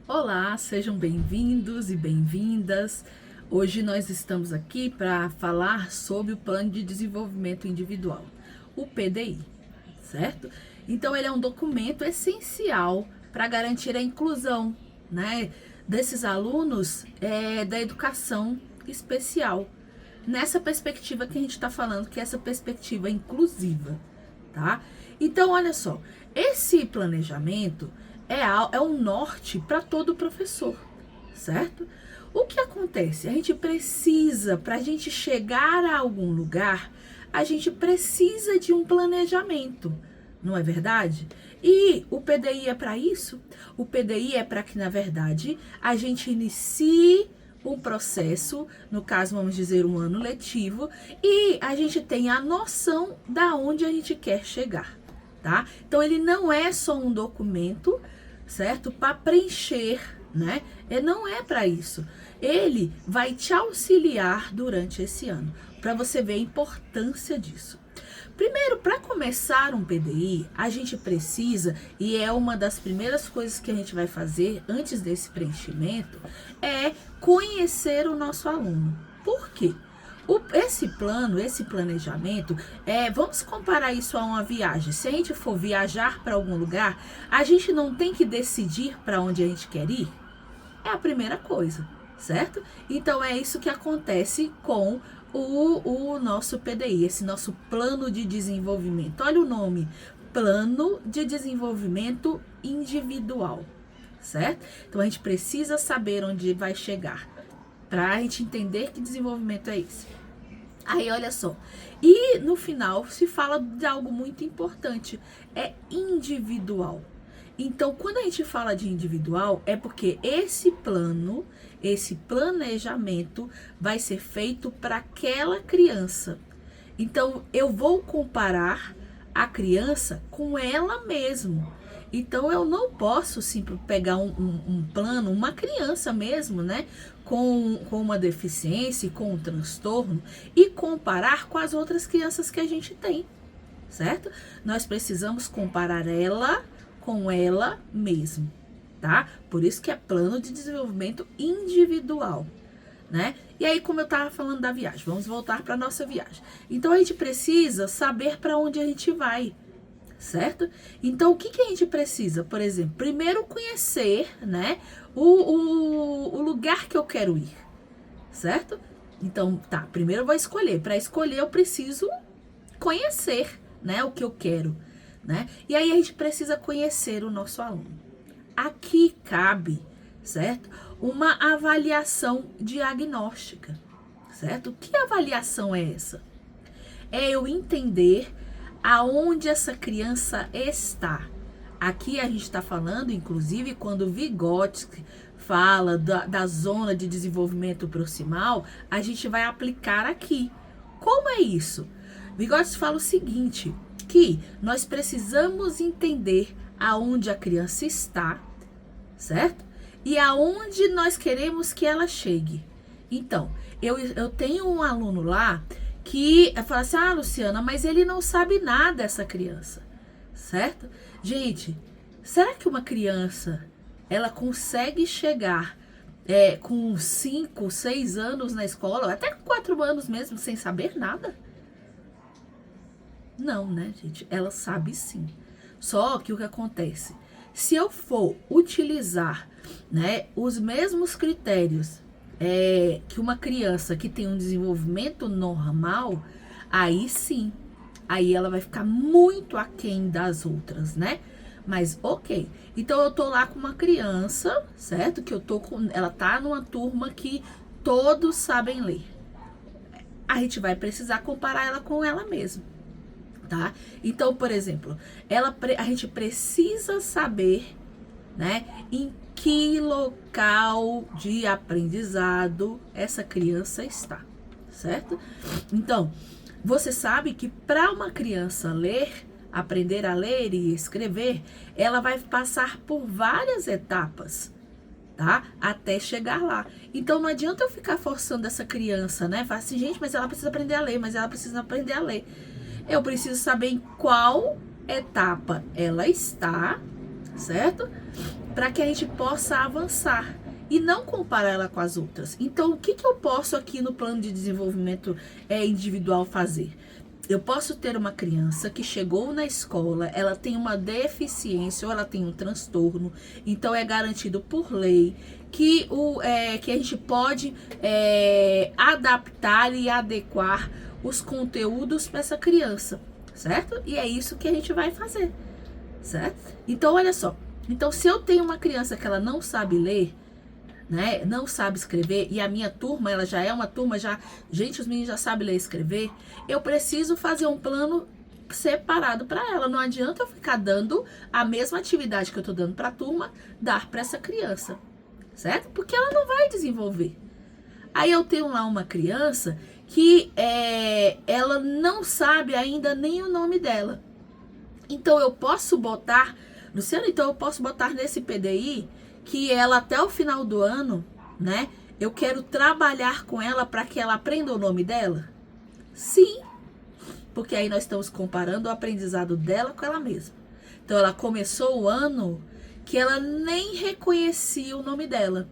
Olá, sejam bem-vindos e bem-vindas. Hoje nós estamos aqui para falar sobre o Plano de Desenvolvimento Individual, o PDI, certo? Então ele é um documento essencial para garantir a inclusão, né, desses alunos da educação especial, nessa perspectiva que a gente está falando, que é essa perspectiva inclusiva, tá? Então, olha só, esse planejamento é um norte para todo professor, certo? O que acontece? A gente precisa, para a gente chegar a algum lugar, a gente precisa de um planejamento, não é verdade? E o PDI é para isso? O PDI é para que, na verdade, a gente inicie um processo, no caso, vamos dizer, um ano letivo, e a gente tenha a noção da onde a gente quer chegar, tá? Então, ele não é só um documento, certo? Para preencher, né? Não é para isso. Ele vai te auxiliar durante esse ano, para você ver a importância disso. Primeiro, para começar um PDI, a gente precisa, e é uma das primeiras coisas que a gente vai fazer antes desse preenchimento, é conhecer o nosso aluno. Por quê? Esse plano, esse planejamento, vamos comparar isso a uma viagem. Se a gente for viajar para algum lugar, a gente não tem que decidir para onde a gente quer ir? É a primeira coisa, certo? Então é isso que acontece com o nosso PDI, esse nosso plano de desenvolvimento. Olha o nome, Plano de Desenvolvimento Individual, certo? Então a gente precisa saber onde vai chegar, para a gente entender que desenvolvimento é esse. Aí, olha só. E no final se fala de algo muito importante, é individual. Então, quando a gente fala de individual, é porque esse plano, esse planejamento vai ser feito para aquela criança. Então, eu vou comparar a criança com ela mesma. Então, eu não posso simplesmente pegar um plano, uma criança mesmo, né? Com uma deficiência, com um transtorno, e comparar com as outras crianças que a gente tem, certo? Nós precisamos comparar ela com ela mesma, tá? Por isso que é plano de desenvolvimento individual, né? E aí, como eu estava falando da viagem, vamos voltar para nossa viagem. Então, a gente precisa saber para onde a gente vai, certo? Então, o que a gente precisa? Por exemplo, primeiro conhecer, né, o lugar que eu quero ir, certo? Então, tá, primeiro eu vou escolher. Para escolher, eu preciso conhecer, né, o que eu quero, né? E aí a gente precisa conhecer o nosso aluno. Aqui cabe, certo? Uma avaliação diagnóstica, certo? Que avaliação é essa? É eu entender aonde essa criança está. Aqui a gente está falando, inclusive, quando Vygotsky fala da zona de desenvolvimento proximal, a gente vai aplicar aqui. Como é isso? Vygotsky fala o seguinte, que nós precisamos entender aonde a criança está, certo? E aonde nós queremos que ela chegue. Então, eu tenho um aluno lá que fala assim, Luciana, mas ele não sabe nada, essa criança, certo? Gente, será que uma criança, ela consegue chegar com 5, 6 anos na escola, até com 4 anos mesmo, sem saber nada? Não, né, gente? Ela sabe sim. Só que o que acontece? Se eu for utilizar, né, os mesmos critérios que uma criança que tem um desenvolvimento normal, aí sim, aí ela vai ficar muito aquém das outras, né? Mas ok, então eu tô lá com uma criança, certo? Que ela tá numa turma que todos sabem ler. A gente vai precisar comparar ela com ela mesma, tá? Então, por exemplo, a gente precisa saber, né, em que local de aprendizado essa criança está, certo? Então, você sabe que para uma criança aprender a ler e escrever, ela vai passar por várias etapas, tá? Até chegar lá. Então, não adianta eu ficar forçando essa criança, né? Fala assim, gente, mas ela precisa aprender a ler, mas ela precisa aprender a ler. Eu preciso saber em qual etapa ela está, certo? para que a gente possa avançar e não comparar ela com as outras. Então, o que eu posso aqui no plano de desenvolvimento individual fazer? Eu posso ter uma criança que chegou na escola, ela tem uma deficiência ou ela tem um transtorno, então é garantido por lei que, que a gente pode adaptar e adequar os conteúdos para essa criança, certo? E é isso que a gente vai fazer, certo? Então, olha só. Então, se eu tenho uma criança que ela não sabe ler, né, não sabe escrever, e a minha turma, ela já é uma turma, gente, os meninos já sabem ler e escrever, eu preciso fazer um plano separado para ela. Não adianta eu ficar dando a mesma atividade que eu estou dando para a turma, dar para essa criança, certo? Porque ela não vai desenvolver. Aí eu tenho lá uma criança que ela não sabe ainda nem o nome dela. Então eu posso botar, Luciana, então eu posso botar nesse PDI que ela até o final do ano, né, eu quero trabalhar com ela para que ela aprenda o nome dela? Sim, porque aí nós estamos comparando o aprendizado dela com ela mesma. Então ela começou o ano que ela nem reconhecia o nome dela.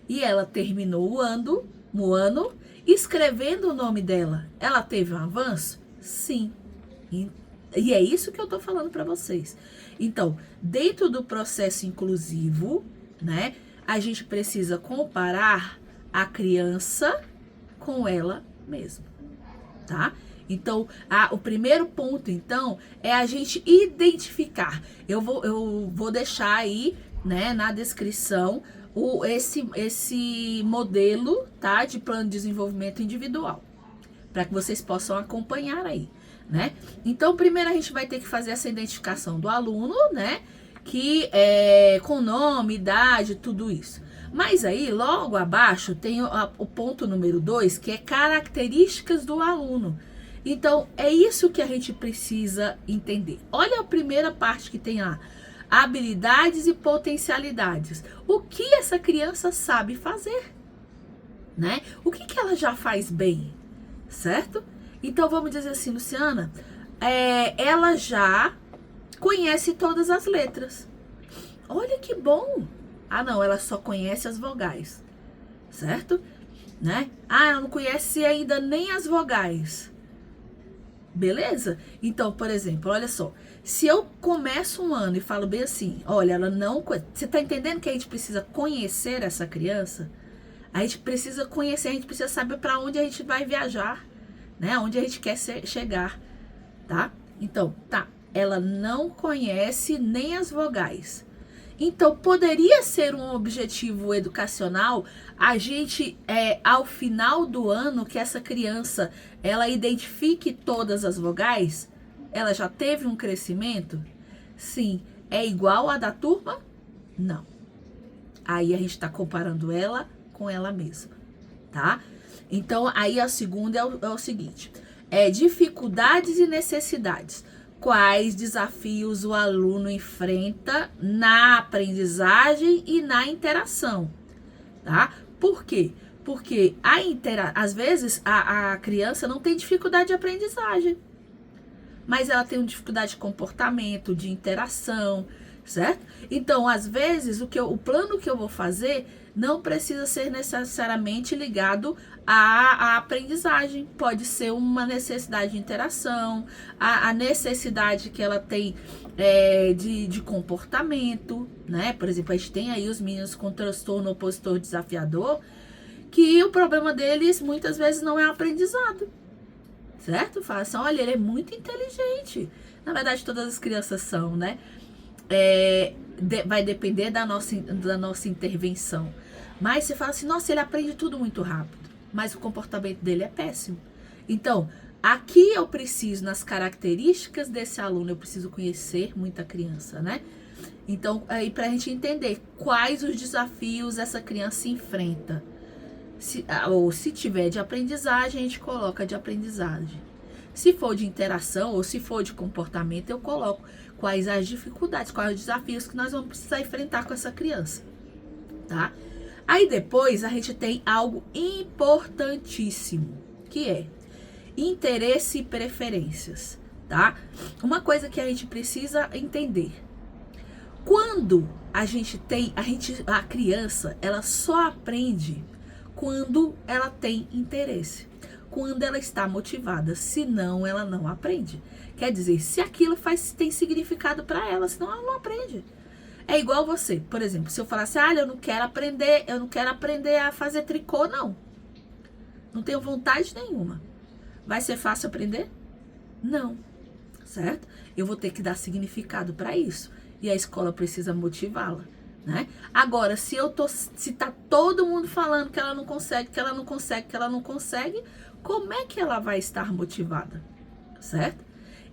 E ela terminou o ano escrevendo o nome dela. Ela teve um avanço? Sim. E é isso que eu tô falando para vocês. Então, dentro do processo inclusivo, né, a gente precisa comparar a criança com ela mesma, tá? Então, o primeiro ponto, então, é a gente identificar. Eu vou deixar aí, né, na descrição esse modelo, tá, de plano de desenvolvimento individual, para que vocês possam acompanhar aí, né? Então, primeiro a gente vai ter que fazer essa identificação do aluno, né, que com nome, idade, tudo isso. Mas aí, logo abaixo, tem o ponto número 2, que é características do aluno. Então, é isso que a gente precisa entender. Olha a primeira parte que tem lá, habilidades e potencialidades. O que essa criança sabe fazer, né? O que ela já faz bem, certo? Então, vamos dizer assim, Luciana, ela já conhece todas as letras. Olha que bom! Ah, não, ela só conhece as vogais, certo? Né? Ah, ela não conhece ainda nem as vogais. Beleza? Então, por exemplo, olha só. Se eu começo um ano e falo bem assim, olha, ela não... Você tá entendendo que a gente precisa conhecer essa criança? A gente precisa conhecer, a gente precisa saber para onde a gente vai viajar, né? Onde a gente quer chegar, tá? Então, tá. Ela não conhece nem as vogais. Então, poderia ser um objetivo educacional a gente, ao final do ano, que essa criança, ela identifique todas as vogais? Ela já teve um crescimento? Sim. É igual a da turma? Não. Aí a gente está comparando ela com ela mesma, tá? Então, aí a segunda é o seguinte. Dificuldades e necessidades. Quais desafios o aluno enfrenta na aprendizagem e na interação, tá? Por quê? Porque às vezes a criança não tem dificuldade de aprendizagem, mas ela tem dificuldade de comportamento, de interação, certo? Então, às vezes, o plano que eu vou fazer não precisa ser necessariamente ligado à aprendizagem. Pode ser uma necessidade de interação, a necessidade que ela tem de comportamento, né? Por exemplo, a gente tem aí os meninos com transtorno opositor desafiador, que o problema deles muitas vezes não é aprendizado, certo? Fala assim, olha, ele é muito inteligente. Na verdade, todas as crianças são, né? Vai depender da nossa intervenção. Mas você fala assim, nossa, ele aprende tudo muito rápido, mas o comportamento dele é péssimo. Então, aqui eu preciso, nas características desse aluno, eu preciso conhecer muita criança, né? Então, aí pra gente entender quais os desafios essa criança enfrenta. Se tiver de aprendizagem, a gente coloca de aprendizagem. Se for de interação ou se for de comportamento, eu coloco quais as dificuldades, quais os desafios que nós vamos precisar enfrentar com essa criança, tá? Aí depois a gente tem algo importantíssimo, que é interesse e preferências, tá? Uma coisa que a gente precisa entender. Quando a criança, ela só aprende quando ela tem interesse, quando ela está motivada, senão ela não aprende. Quer dizer, se aquilo tem significado para ela, senão ela não aprende. É igual você, por exemplo, se eu falasse, eu não quero aprender a fazer tricô, não tenho vontade nenhuma. Vai ser fácil aprender? Não, certo? Eu vou ter que dar significado para isso. E a escola precisa motivá-la, né? Agora, se tá todo mundo falando que ela não consegue, como é que ela vai estar motivada? Certo?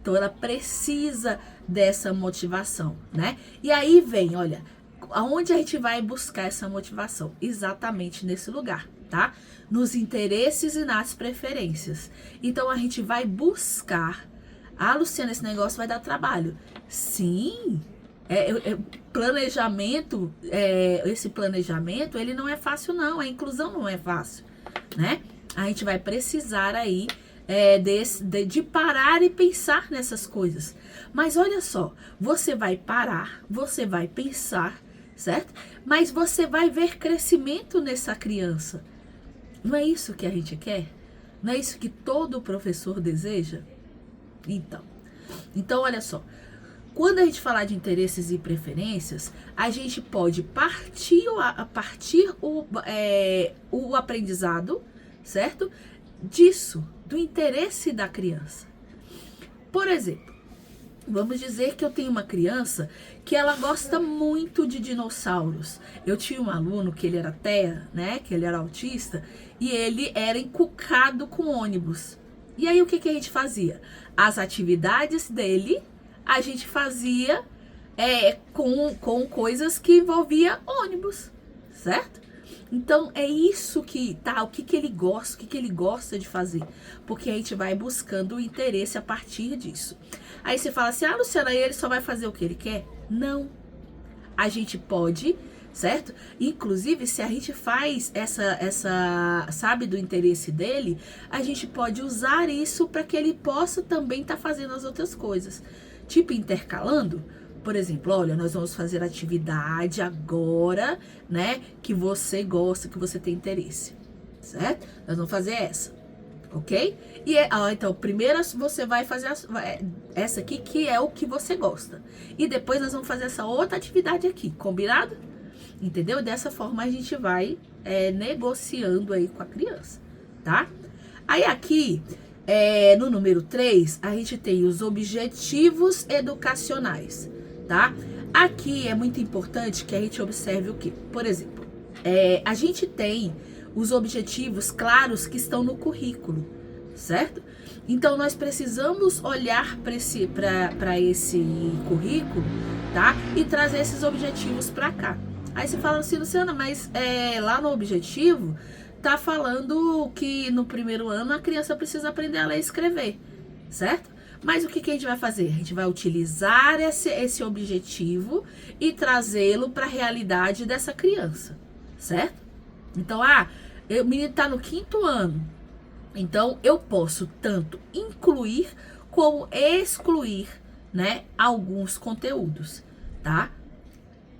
Então, ela precisa dessa motivação, né? E aí vem, olha, aonde a gente vai buscar essa motivação? Exatamente nesse lugar, tá? Nos interesses e nas preferências. Então, a gente vai buscar... Luciana, esse negócio vai dar trabalho. Sim, planejamento, esse planejamento, ele não é fácil não, a inclusão não é fácil, né? A gente vai precisar aí de parar e pensar nessas coisas. Mas olha só, você vai parar, você vai pensar, certo? Mas você vai ver crescimento nessa criança. Não é isso que a gente quer? Não é isso que todo professor deseja? Então olha só. Quando a gente falar de interesses e preferências, a gente pode partir o aprendizado, certo? Disso, do interesse da criança. Por exemplo, vamos dizer que eu tenho uma criança que ela gosta muito de dinossauros. Eu tinha um aluno que ele era TEA, né? Que ele era autista, e ele era encucado com ônibus. E aí o que a gente fazia? As atividades dele... a gente fazia com coisas que envolvia ônibus, certo? Então, é isso que tá, o que ele gosta de fazer, porque a gente vai buscando o interesse a partir disso. Aí você fala assim, Luciana, ele só vai fazer o que ele quer? Não. A gente pode, certo? Inclusive, se a gente faz sabe do interesse dele, a gente pode usar isso para que ele possa também estar fazendo as outras coisas. Tipo, intercalando, por exemplo, olha, nós vamos fazer atividade agora, né, que você gosta, que você tem interesse, certo? Nós vamos fazer essa, ok? E então, primeiro você vai fazer essa aqui, que é o que você gosta. E depois nós vamos fazer essa outra atividade aqui, combinado? Entendeu? Dessa forma a gente vai negociando aí com a criança, tá? Aí aqui... no número 3, a gente tem os objetivos educacionais, tá? Aqui é muito importante que a gente observe o quê? Por exemplo, a gente tem os objetivos claros que estão no currículo, certo? Então, nós precisamos olhar para esse currículo, tá? E trazer esses objetivos para cá. Aí você fala assim, Luciana, mas lá no objetivo... tá falando que no primeiro ano a criança precisa aprender a ler e escrever, certo? Mas o que a gente vai fazer? A gente vai utilizar esse objetivo e trazê-lo para a realidade dessa criança, certo? Então, o menino está no 5º ano, então eu posso tanto incluir como excluir, né, alguns conteúdos, tá?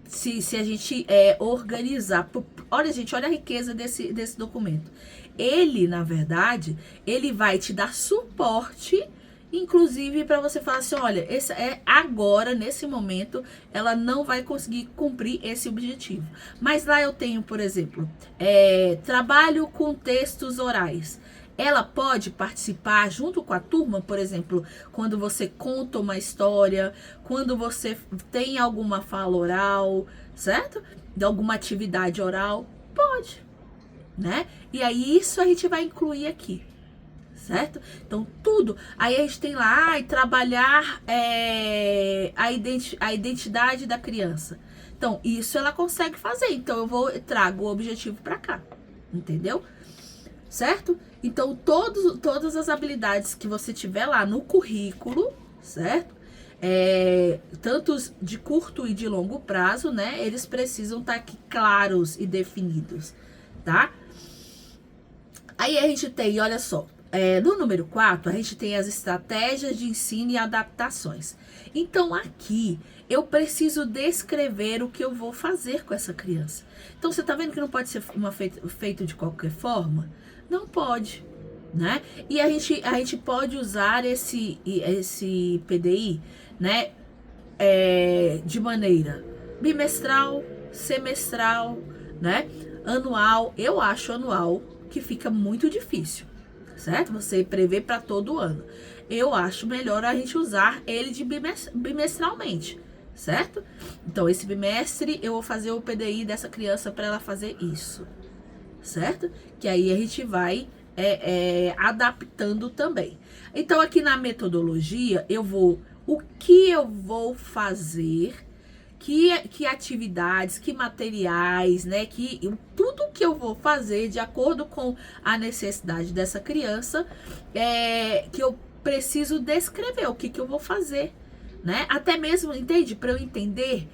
Se a gente organizar... Olha, gente, olha a riqueza desse documento. Ele, na verdade, ele vai te dar suporte, inclusive para você falar assim, olha, agora, nesse momento, ela não vai conseguir cumprir esse objetivo. Mas lá eu tenho, por exemplo, trabalho com textos orais. Ela pode participar junto com a turma, por exemplo, quando você conta uma história, quando você tem alguma fala oral, certo? De alguma atividade oral, pode, né? E aí isso a gente vai incluir aqui, certo? Então tudo, aí a gente tem lá, trabalhar a identidade da criança. Então isso ela consegue fazer, então trago o objetivo para cá, entendeu? Certo? Então, todas as habilidades que você tiver lá no currículo, certo? Tanto de curto e de longo prazo, né? Eles precisam estar aqui claros e definidos, tá? Aí a gente tem, olha só, No número 4, a gente tem as estratégias de ensino e adaptações. Então, aqui, eu preciso descrever o que eu vou fazer com essa criança. Então, você está vendo que não pode ser feito de qualquer forma? Não pode, né? E a gente pode usar esse PDI, né? De maneira bimestral, semestral, né? Anual. Eu acho anual que fica muito difícil, certo? Você prevê para todo ano. Eu acho melhor a gente usar ele de bimestralmente, certo? Então, esse bimestre eu vou fazer o PDI dessa criança para ela fazer isso, certo? Que aí a gente vai adaptando também. Então, aqui na metodologia, o que eu vou fazer, que atividades, que materiais, né? Tudo que eu vou fazer de acordo com a necessidade dessa criança, que eu preciso descrever o que eu vou fazer, né? Até mesmo, entende? Para eu entender.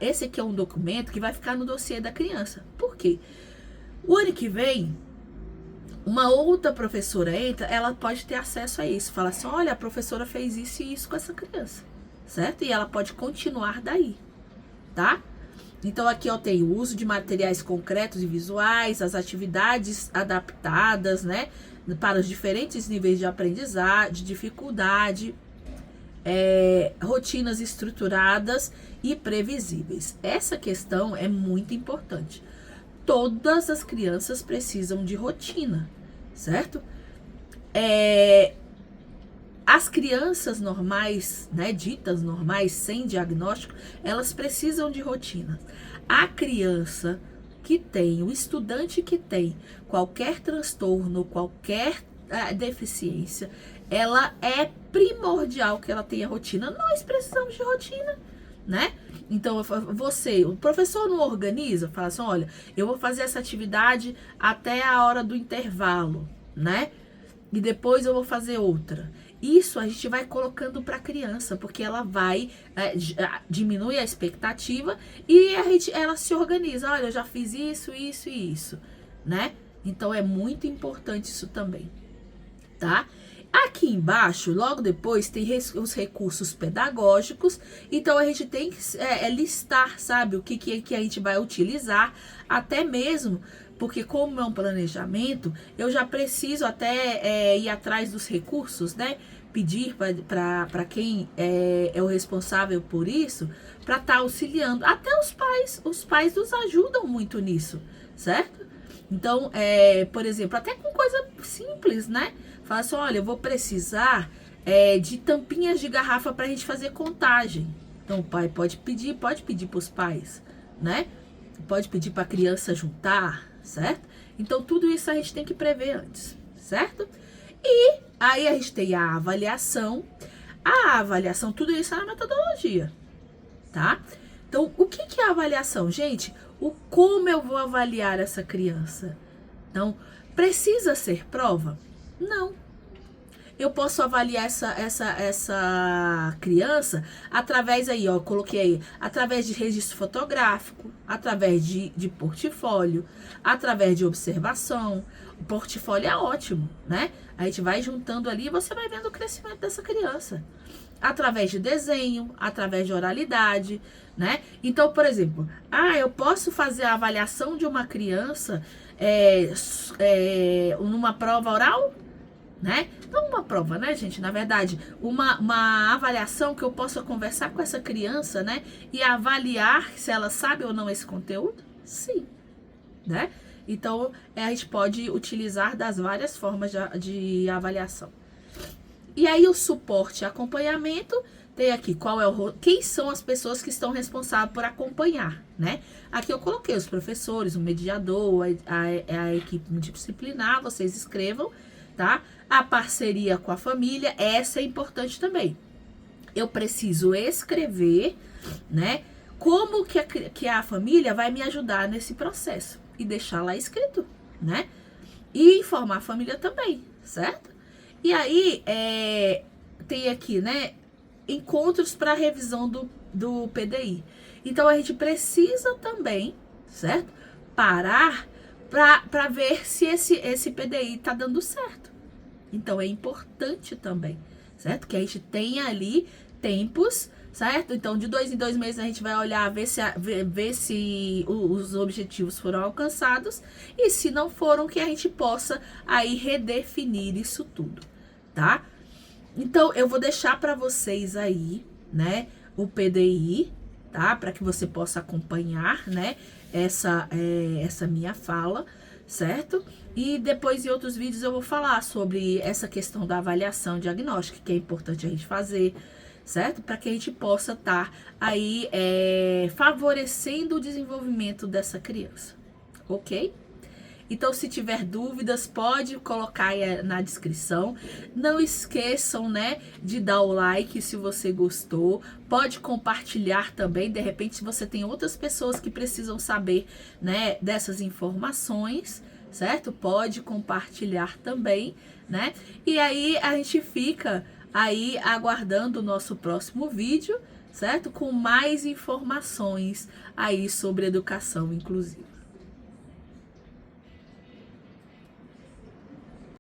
Esse aqui é um documento que vai ficar no dossiê da criança. Por quê? O ano que vem, uma outra professora entra, ela pode ter acesso a isso. Fala assim, olha, a professora fez isso e isso com essa criança, certo? E ela pode continuar daí, tá? Então, aqui eu tenho o uso de materiais concretos e visuais, as atividades adaptadas, né? Para os diferentes níveis de aprendizagem, de dificuldade, rotinas estruturadas e previsíveis. Essa questão é muito importante. Todas as crianças precisam de rotina, certo? As crianças normais, né, ditas normais, sem diagnóstico, elas precisam de rotina. A criança o estudante que tem qualquer transtorno, qualquer deficiência, ela é primordial que ela tenha rotina. Nós precisamos de rotina, né? Então, o professor não organiza, fala assim, olha, eu vou fazer essa atividade até a hora do intervalo, né? E depois eu vou fazer outra. Isso a gente vai colocando para a criança, porque ela vai diminui a expectativa e ela se organiza. Olha, eu já fiz isso, isso e isso, né? Então, é muito importante isso também, tá? Aqui embaixo, logo depois, tem os recursos pedagógicos. Então, a gente tem que listar, sabe, o que a gente vai utilizar, até mesmo porque, como é um planejamento, eu já preciso até ir atrás dos recursos, né? Pedir para quem é o responsável por isso, para estar auxiliando. Até os pais nos ajudam muito nisso, certo? Então, por exemplo, até com coisa simples, né? Fala assim, olha, eu vou precisar de tampinhas de garrafa para a gente fazer contagem. Então, o pai pode pedir para os pais, né? Pode pedir para a criança juntar, certo? Então, tudo isso a gente tem que prever antes, certo? E aí a gente tem a avaliação. A avaliação, tudo isso é na metodologia, tá? Então, o que é a avaliação? Gente, como eu vou avaliar essa criança? Então, precisa ser prova? Não. Eu posso avaliar essa criança através aí, ó, coloquei aí, através de registro fotográfico, através de portfólio, através de observação. O portfólio é ótimo, né? A gente vai juntando ali e você vai vendo o crescimento dessa criança. Através de desenho, através de oralidade, né? Então, por exemplo, eu posso fazer a avaliação de uma criança numa prova oral? Né? Não uma prova, né, gente? Na verdade, uma avaliação que eu possa conversar com essa criança, né? E avaliar se ela sabe ou não esse conteúdo? Sim, né? Então, a gente pode utilizar das várias formas de avaliação. E aí, o suporte e acompanhamento, tem aqui quem são as pessoas que estão responsáveis por acompanhar, né? Aqui eu coloquei os professores, o mediador, a equipe multidisciplinar, vocês escrevam, tá? A parceria com a família, essa é importante também. Eu preciso escrever, né? Como que a família vai me ajudar nesse processo e deixar lá escrito, né? E informar a família também, certo? E aí, tem aqui, né? Encontros para revisão do PDI. Então, a gente precisa também, certo? Parar para ver se esse PDI está dando certo. Então é importante também, certo? Que a gente tenha ali tempos, certo? Então de 2 em 2 meses a gente vai olhar, ver se os objetivos foram alcançados, e se não foram, que a gente possa aí redefinir isso tudo, tá? Então eu vou deixar para vocês aí, né, o PDI, tá? Para que você possa acompanhar, né, essa minha fala, certo? E depois em outros vídeos eu vou falar sobre essa questão da avaliação diagnóstica, que é importante a gente fazer, certo? Para que a gente possa estar aí favorecendo o desenvolvimento dessa criança, ok? Então, se tiver dúvidas, pode colocar aí na descrição. Não esqueçam, né, de dar o like se você gostou. Pode compartilhar também. De repente, se você tem outras pessoas que precisam saber, né, dessas informações, certo? Pode compartilhar também, né? E aí a gente fica aí aguardando o nosso próximo vídeo, certo? Com mais informações aí sobre educação inclusiva.